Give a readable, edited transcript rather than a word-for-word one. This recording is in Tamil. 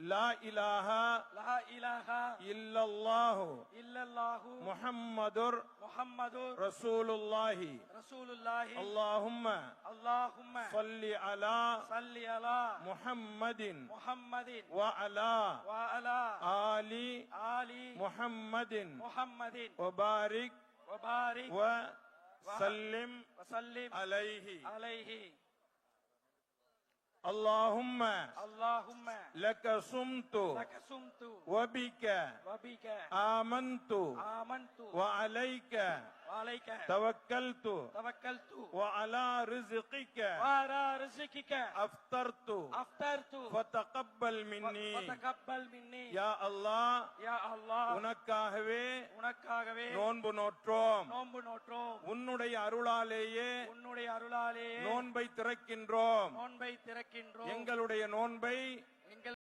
லா இலாஹா இல்லல்லாஹு முஹம்மதுர் ரசூலுல்லாஹி அல்லாஹும்ம ஸல்லி அலா முஹம்மதின் வ அலா ஆலி முஹம்மதின் வ பாரிக் வ சல்லிம் அலைஹி اللهم لك صمت وبك آمنت وعليك توكلت وعلى رزقك أفطرت فتقبل مني يا الله உனக்காகவே நோன்பு நோற்றோம் உன்னுடைய அருளாலேயே நோன்பை திறக்கின்றோம் எங்களுடைய நோன்பை